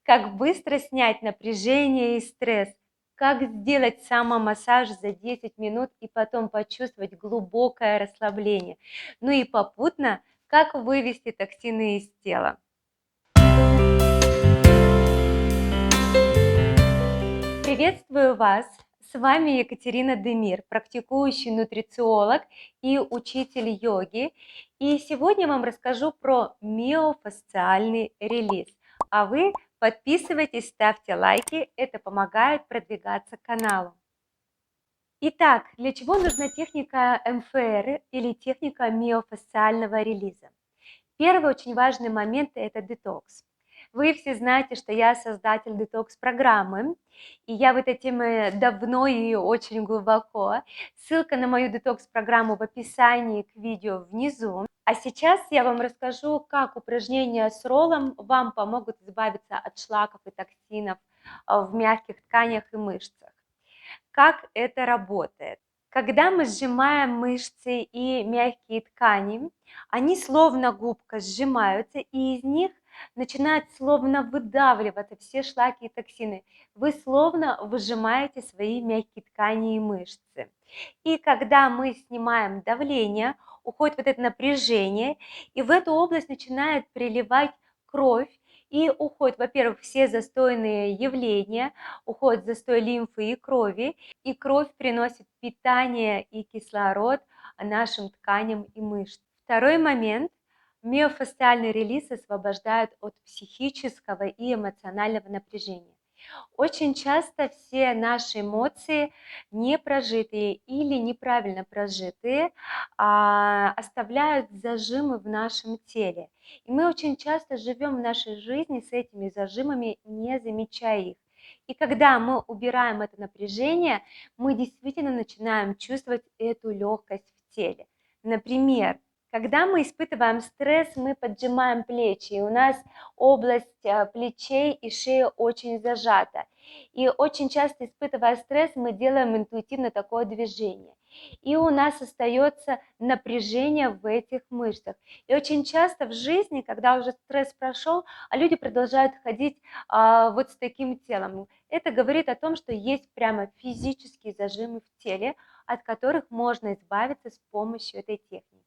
Как быстро снять напряжение и стресс, как сделать самомассаж за 10 минут и потом почувствовать глубокое расслабление. Ну и попутно, как вывести токсины из тела. Приветствую вас! С вами Екатерина Демир, практикующий нутрициолог и учитель йоги. И сегодня я вам расскажу про миофасциальный релиз. А вы подписывайтесь, ставьте лайки, это помогает продвигаться каналу. Итак, для чего нужна техника МФР или техника миофасциального релиза? Первый очень важный момент – это детокс. Вы все знаете, что я создатель детокс-программы, и я в этой теме давно и очень глубоко. Ссылка на мою детокс-программу в описании к видео внизу. А сейчас я вам расскажу, как упражнения с роллом вам помогут избавиться от шлаков и токсинов в мягких тканях и мышцах. Как это работает? Когда мы сжимаем мышцы и мягкие ткани, они словно губка сжимаются, и из них начинают словно выдавливаться все шлаки и токсины. Вы словно выжимаете свои мягкие ткани и мышцы. И когда мы снимаем давление, уходит вот это напряжение, и в эту область начинает приливать кровь, и уходят, во-первых, все застойные явления, уходит застой лимфы и кровь приносит питание и кислород нашим тканям и мышцам. Второй момент. Миофасциальный релиз освобождает от психического и эмоционального напряжения. Очень часто все наши эмоции непрожитые или неправильно прожитые оставляют зажимы в нашем теле. И мы очень часто живем в нашей жизни с этими зажимами, не замечая их. И когда мы убираем это напряжение, мы действительно начинаем чувствовать эту легкость в теле. Например, когда мы испытываем стресс, мы поджимаем плечи, и у нас область плечей и шеи очень зажата. И очень часто, испытывая стресс, мы делаем интуитивно такое движение. И у нас остается напряжение в этих мышцах. И очень часто в жизни, когда уже стресс прошел, а люди продолжают ходить вот с таким телом. Это говорит о том, что есть прямо физические зажимы в теле, от которых можно избавиться с помощью этой техники.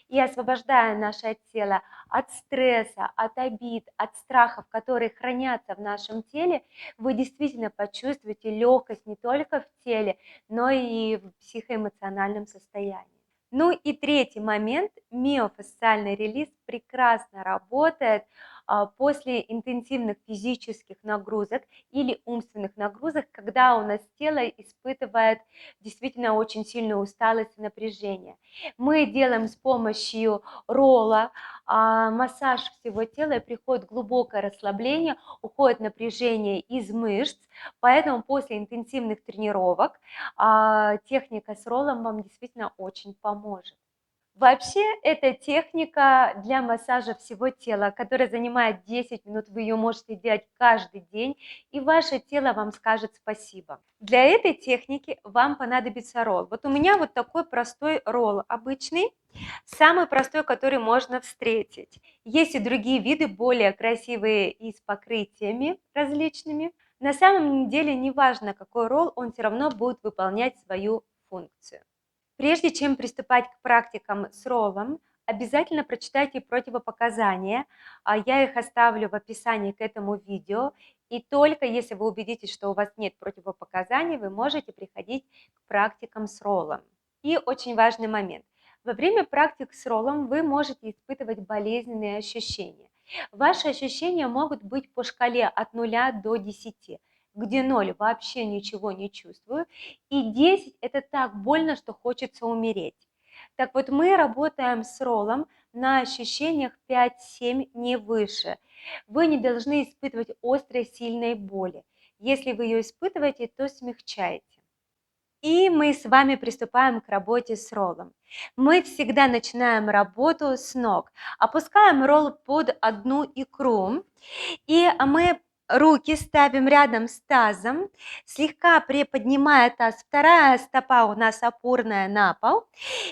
И освобождая наше тело от стресса, от обид, от страхов, которые хранятся в нашем теле, вы действительно почувствуете легкость не только в теле, но и в психоэмоциональном состоянии. Ну и третий момент, миофасциальный релиз прекрасно работает после интенсивных физических нагрузок или умственных нагрузок, когда у нас тело испытывает действительно очень сильную усталость и напряжение. Мы делаем с помощью ролла массаж всего тела, и приходит глубокое расслабление, уходит напряжение из мышц, поэтому после интенсивных тренировок техника с роллом вам действительно очень поможет. Вообще, это техника для массажа всего тела, которая занимает 10 минут. Вы ее можете делать каждый день, и ваше тело вам скажет спасибо. Для этой техники вам понадобится ролл. Вот у меня вот такой простой ролл, обычный, самый простой, который можно встретить. Есть и другие виды, более красивые и с покрытиями различными. На самом деле, неважно, какой ролл, он все равно будет выполнять свою функцию. Прежде чем приступать к практикам с роллом, обязательно прочитайте противопоказания. Я их оставлю в описании к этому видео. И только если вы убедитесь, что у вас нет противопоказаний, вы можете приходить к практикам с роллом. И очень важный момент. Во время практик с роллом вы можете испытывать болезненные ощущения. Ваши ощущения могут быть по шкале от 0 до 10, где 0 вообще ничего не чувствую, и 10 это так больно, что хочется умереть. Так вот, мы работаем с роллом на ощущениях 5-7, не выше. Вы не должны испытывать острой, сильной боли. Если вы ее испытываете, то смягчайте. И мы с вами приступаем к работе с роллом. Мы всегда начинаем работу с ног. Опускаем ролл под одну икру, и мы руки ставим рядом с тазом, слегка приподнимая таз. Вторая стопа у нас опорная на пол.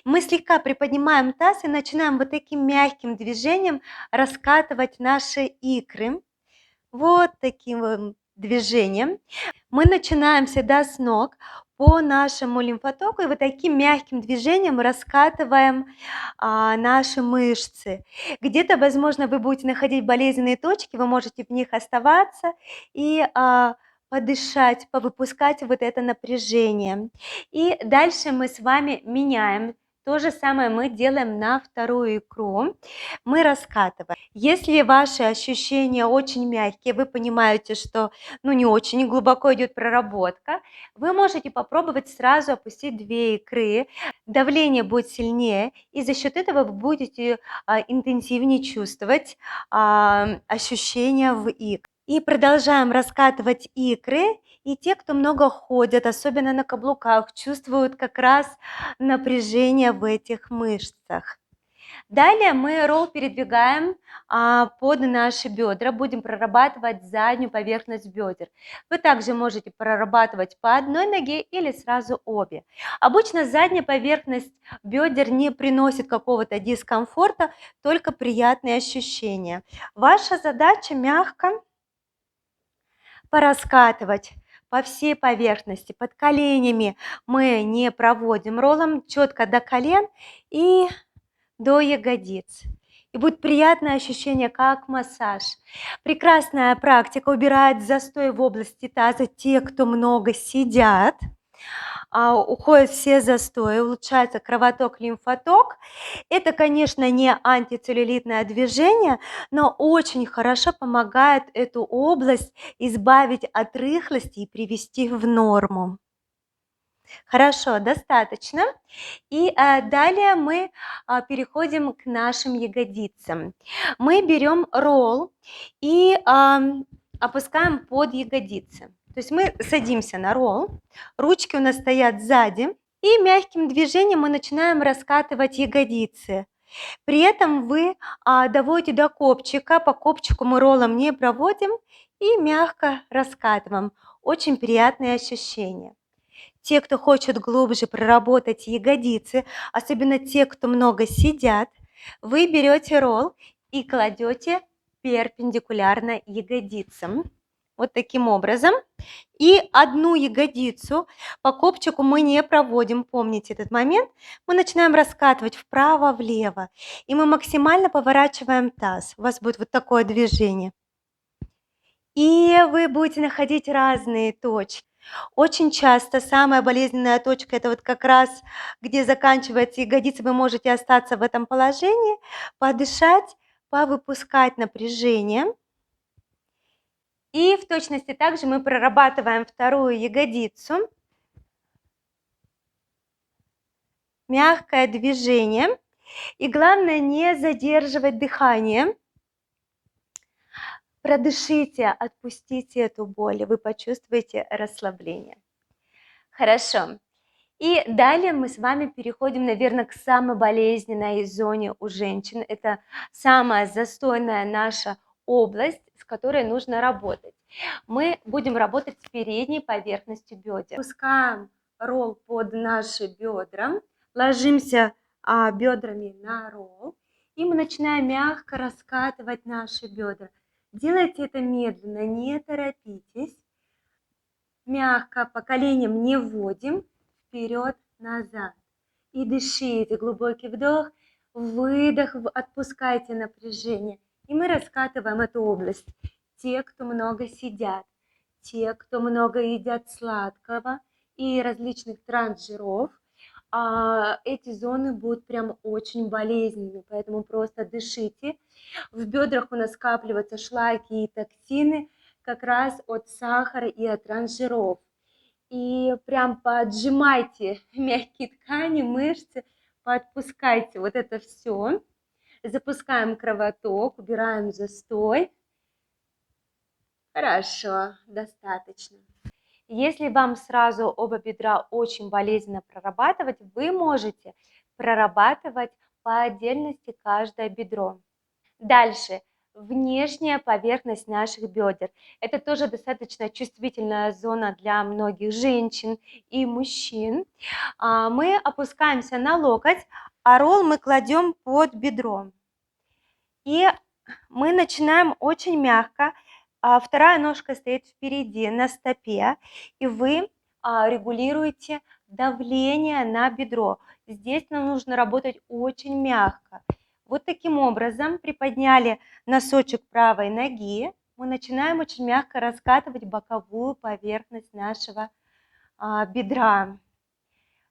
Мы слегка приподнимаем таз и начинаем вот таким мягким движением раскатывать наши икры. Вот таким движением. Мы начинаем всегда с ног по нашему лимфотоку, и вот таким мягким движением раскатываем наши мышцы. Где-то, возможно, вы будете находить болезненные точки, вы можете в них оставаться и подышать, повыпускать вот это напряжение. И дальше мы с вами меняем. То же самое мы делаем на вторую икру. Мы раскатываем. Если ваши ощущения очень мягкие, вы понимаете, что не очень глубоко идет проработка, вы можете попробовать сразу опустить 2 икры. Давление будет сильнее, и за счет этого вы будете интенсивнее чувствовать ощущения в икрах. И продолжаем раскатывать икры. И те, кто много ходят, особенно на каблуках, чувствуют как раз напряжение в этих мышцах. Далее мы ролл передвигаем под наши бедра, будем прорабатывать заднюю поверхность бедер. Вы также можете прорабатывать по одной ноге или сразу обе. Обычно задняя поверхность бедер не приносит какого-то дискомфорта, только приятные ощущения. Ваша задача мягко пораскатывать по всей поверхности, под коленями мы не проводим роллом, четко до колен и до ягодиц. И будет приятное ощущение, как массаж. Прекрасная практика убирает застой в области таза. Те, кто много сидят, уходят все застои, улучшается кровоток, лимфоток. Это, конечно, не антицеллюлитное движение, но очень хорошо помогает эту область избавить от рыхлости и привести в норму. Хорошо, достаточно. И далее мы переходим к нашим ягодицам. Мы берем ролл и опускаем под ягодицы. То есть мы садимся на ролл, ручки у нас стоят сзади, и мягким движением мы начинаем раскатывать ягодицы. При этом вы доводите до копчика, по копчику мы роллом не проводим и мягко раскатываем. Очень приятные ощущения. Те, кто хочет глубже проработать ягодицы, особенно те, кто много сидят, вы берете ролл и кладете перпендикулярно ягодицам. Вот таким образом. И одну ягодицу по копчику мы не проводим, помните этот момент. Мы начинаем раскатывать вправо-влево. И мы максимально поворачиваем таз. У вас будет вот такое движение. И вы будете находить разные точки. Очень часто самая болезненная точка – это вот как раз, где заканчивается ягодица, вы можете остаться в этом положении, подышать, повыпускать напряжение. И в точности также мы прорабатываем вторую ягодицу. Мягкое движение. И главное не задерживать дыхание. Продышите, отпустите эту боль, и вы почувствуете расслабление. Хорошо. И далее мы с вами переходим, наверное, к самой болезненной зоне у женщин. Это самая застойная наша область, с которой нужно работать. Мы будем работать с передней поверхностью бедер. Пускаем ролл под наши бедра, ложимся бедрами на ролл, и мы начинаем мягко раскатывать наши бедра. Делайте это медленно, не торопитесь. Мягко по коленям не вводим, вперед-назад. И дышите, глубокий вдох, выдох, отпускайте напряжение. И мы раскатываем эту область. Те, кто много сидят, те, кто много едят сладкого и различных трансжиров, эти зоны будут прям очень болезненными, поэтому просто дышите. В бедрах у нас скапливаются шлаки и токсины, как раз от сахара и от трансжиров. И прям поджимайте мягкие ткани, мышцы, поотпускайте вот это все. Запускаем кровоток, убираем застой. Хорошо, достаточно. Если вам сразу оба бедра очень болезненно прорабатывать, вы можете прорабатывать по отдельности каждое бедро. Дальше. Внешняя поверхность наших бедер. Это тоже достаточно чувствительная зона для многих женщин и мужчин. Мы опускаемся на локоть, а ролл мы кладем под бедром. И мы начинаем очень мягко а вторая ножка стоит впереди на стопе, и вы регулируете давление на бедро. Здесь нам нужно работать очень мягко. Вот таким образом приподняли носочек правой ноги, мы начинаем очень мягко раскатывать боковую поверхность нашего бедра.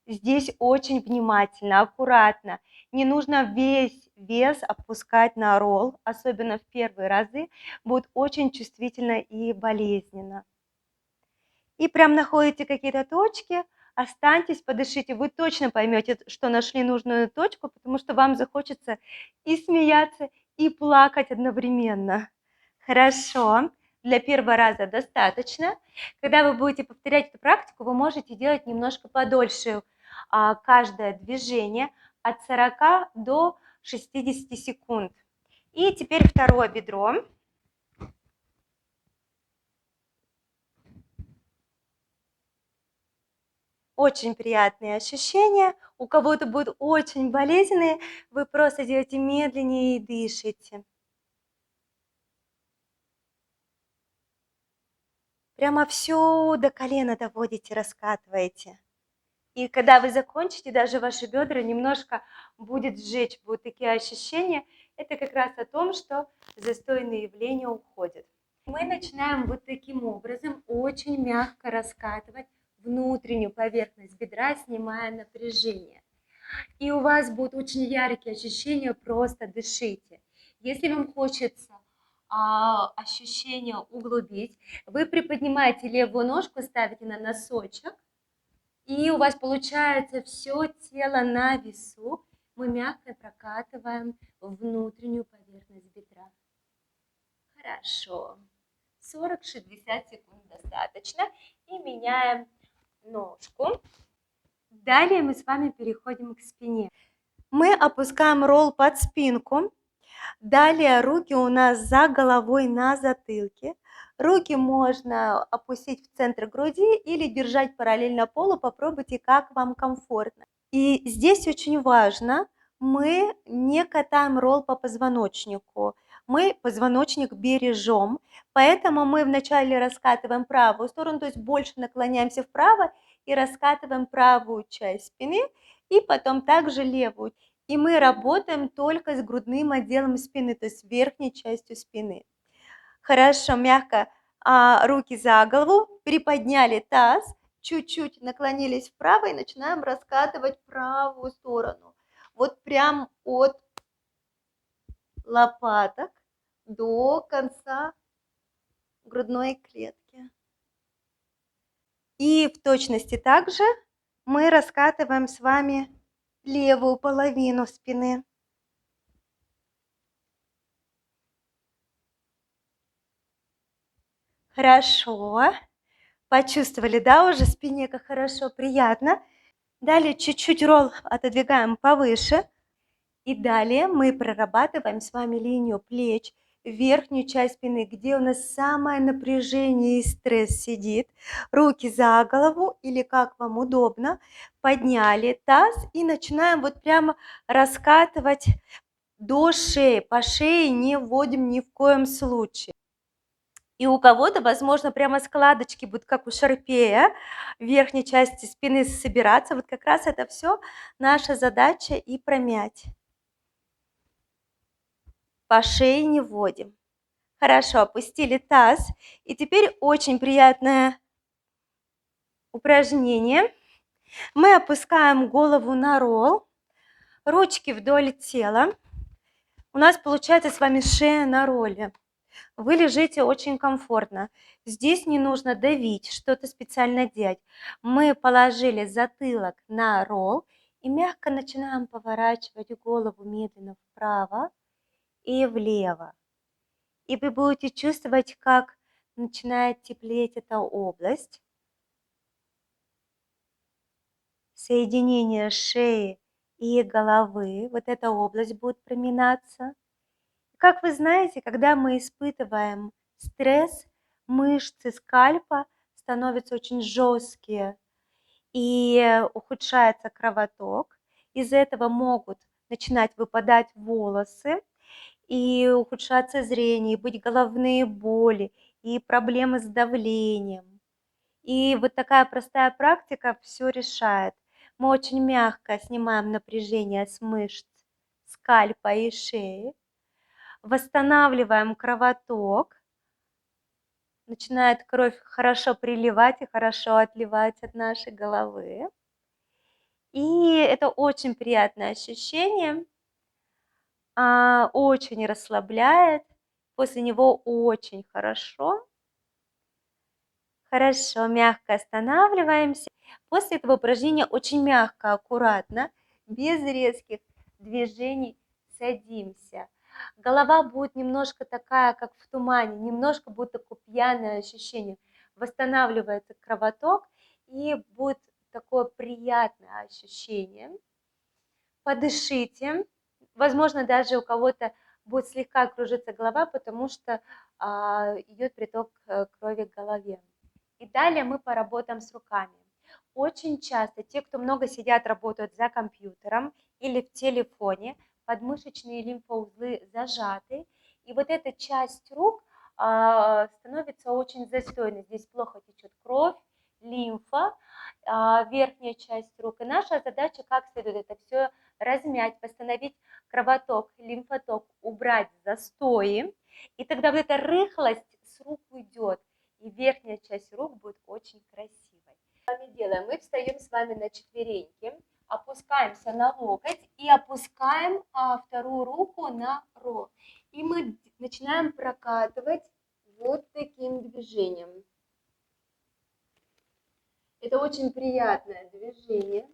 Здесь очень внимательно, аккуратно. Не нужно весь вес опускать на ролл, особенно в первые разы. Будет очень чувствительно и болезненно. И прям находите какие-то точки, останьтесь, подышите. Вы точно поймете, что нашли нужную точку, потому что вам захочется и смеяться, и плакать одновременно. Хорошо. Для первого раза достаточно. Когда вы будете повторять эту практику, вы можете делать немножко подольше каждое движение от 40 до 60 секунд. И теперь второе бедро. Очень приятные ощущения. У кого-то будут очень болезненные. Вы просто делаете медленнее и дышите. Прямо всё до колена доводите, раскатываете. И когда вы закончите, даже ваши бедра немножко будет жечь, будут такие ощущения. Это как раз о том, что застойные явления уходят. Мы начинаем вот таким образом очень мягко раскатывать внутреннюю поверхность бедра, снимая напряжение. И у вас будут очень яркие ощущения, просто дышите. Если вам хочется ощущение углубить, вы приподнимаете левую ножку, ставите на носочек, и у вас получается все тело на весу. Мы мягко прокатываем внутреннюю поверхность бедра. Хорошо. 40-60 секунд достаточно. И меняем ножку. Далее мы с вами переходим к спине. Мы опускаем ролл под спинку. Далее руки у нас за головой на затылке. Руки можно опустить в центр груди или держать параллельно полу. Попробуйте, как вам комфортно. И здесь очень важно, мы не катаем ролл по позвоночнику. Мы позвоночник бережем, поэтому мы вначале раскатываем правую сторону, то есть больше наклоняемся вправо и раскатываем правую часть спины, и потом также левую. И мы работаем только с грудным отделом спины, то есть верхней частью спины. Хорошо, мягко руки за голову, приподняли таз, чуть-чуть наклонились вправо и начинаем раскатывать правую сторону. Вот прям от лопаток до конца грудной клетки. И в точности также мы раскатываем с вами левую половину спины. Хорошо. Почувствовали, да, уже спине как хорошо, приятно. Далее чуть-чуть ролл отодвигаем повыше. И далее мы прорабатываем с вами линию плеч, верхнюю часть спины, где у нас самое напряжение и стресс сидит. Руки за голову или как вам удобно. Подняли таз и начинаем вот прямо раскатывать до шеи. По шее не вводим ни в коем случае. И у кого-то, возможно, прямо складочки будут, как у шарпея, в верхней части спины собираться. Вот как раз это все наша задача и промять. По шее не вводим. Хорошо, опустили таз. И теперь очень приятное упражнение. Мы опускаем голову на ролл, ручки вдоль тела. У нас получается с вами шея на ролле. Вы лежите очень комфортно. Здесь не нужно давить, что-то специально делать. Мы положили затылок на ролл и мягко начинаем поворачивать голову медленно вправо и влево. И вы будете чувствовать, как начинает теплеть эта область. Соединение шеи и головы. Вот эта область будет проминаться. Как вы знаете, когда мы испытываем стресс, мышцы скальпа становятся очень жесткие и ухудшается кровоток. Из-за этого могут начинать выпадать волосы и ухудшаться зрение, и быть головные боли, и проблемы с давлением. И вот такая простая практика все решает. Мы очень мягко снимаем напряжение с мышц скальпа и шеи, восстанавливаем кровоток, начинает кровь хорошо приливать и хорошо отливать от нашей головы. И это очень приятное ощущение, очень расслабляет, после него очень хорошо. Хорошо, мягко останавливаемся. После этого упражнения очень мягко, аккуратно, без резких движений садимся. Голова будет немножко такая, как в тумане, немножко будет такое пьяное ощущение. Восстанавливается кровоток и будет такое приятное ощущение. Подышите. Возможно, даже у кого-то будет слегка кружиться голова, потому что идет приток крови к голове. И далее мы поработаем с руками. Очень часто те, кто много сидят, работают за компьютером или в телефоне, подмышечные лимфоузлы зажаты, и вот эта часть рук становится очень застойной. Здесь плохо течет кровь, лимфа, верхняя часть рук. И наша задача как следует это все размять, восстановить кровоток, лимфоток, убрать застои, и тогда вот эта рыхлость с рук уйдет, и верхняя часть рук будет очень красивой. Что мы делаем? Мы встаем с вами на четвереньки, опускаемся на локоть и опускаем вторую руку на рог. И мы начинаем прокатывать вот таким движением. Это очень приятное движение.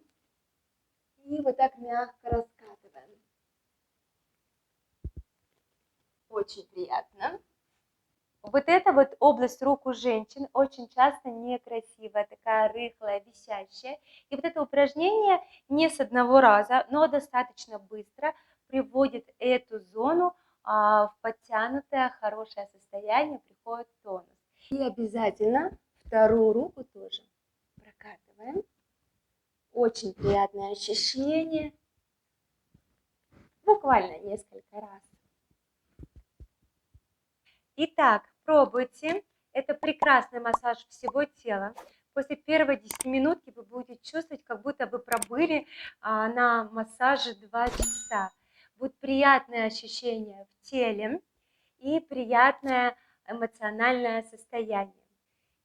И вот так мягко раскатываем. Очень приятно. Вот эта вот область рук у женщин очень часто некрасивая, такая рыхлая, висящая. И вот это упражнение не с одного раза, но достаточно быстро приводит эту зону в подтянутое, хорошее состояние, приходит тонус. И обязательно вторую руку тоже прокатываем. Очень приятное ощущение. Буквально несколько раз. Итак, пробуйте. Это прекрасный массаж всего тела. После первой 10 минутки вы будете чувствовать, как будто вы пробыли на массаже 2 часа. Будет приятное ощущение в теле и приятное эмоциональное состояние.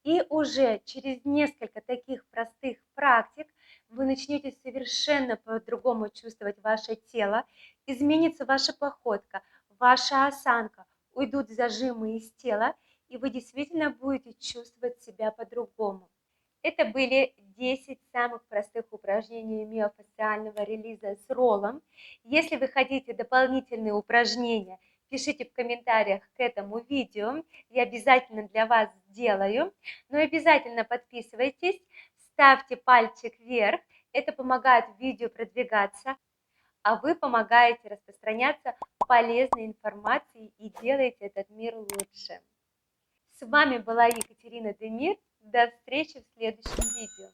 И уже через несколько таких простых практик вы начнете совершенно по-другому чувствовать ваше тело, изменится ваша походка, ваша осанка, уйдут зажимы из тела, и вы действительно будете чувствовать себя по-другому. Это были 10 самых простых упражнений миофасциального релиза с роллом. Если вы хотите дополнительные упражнения, пишите в комментариях к этому видео, я обязательно для вас сделаю. Но обязательно подписывайтесь, ставьте пальчик вверх, это помогает видео продвигаться, а вы помогаете распространяться полезной информацией и делаете этот мир лучше. С вами была Екатерина Демир. До встречи в следующем видео.